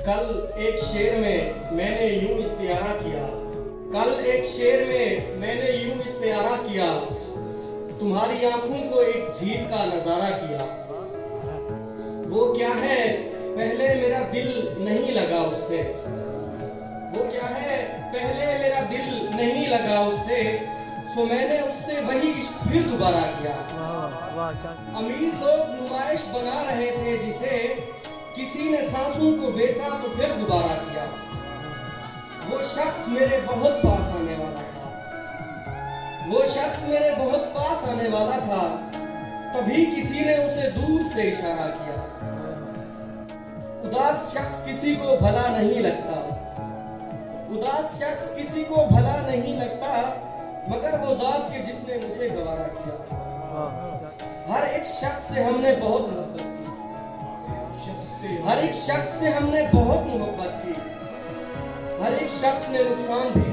कल एक शेर में मैंने यूं इस्तियारा किया, कल एक शेर में मैंने यूं इस्तियारा किया, तुम्हारी आंखों को एक झील का नजारा किया। वो क्या है पहले मेरा दिल नहीं लगा उससे, वो क्या है पहले मेरा दिल नहीं लगा उससे, सो मैंने उससे वही इश्क फिर दोबारा किया। अमीर लोग नुमाइश बना रहे थे जिसे किसी ने सांसों को बेचा तो फिर दोबारा किया। वो शख्स मेरे बहुत पास आने वाला था, वो शख्स मेरे बहुत पास आने वाला था, तभी किसी ने उसे दूर से इशारा किया। उदास शख्स किसी को भला नहीं लगता, उदास शख्स किसी को भला नहीं लगता, मगर वो जात के जिसने मुझे गवारा किया। हर एक शख्स से हमने बहुत मोहब्बत की, हर एक शख्स से हमने बहुत मोहब्बत की, हर एक शख्स ने नुकसान भी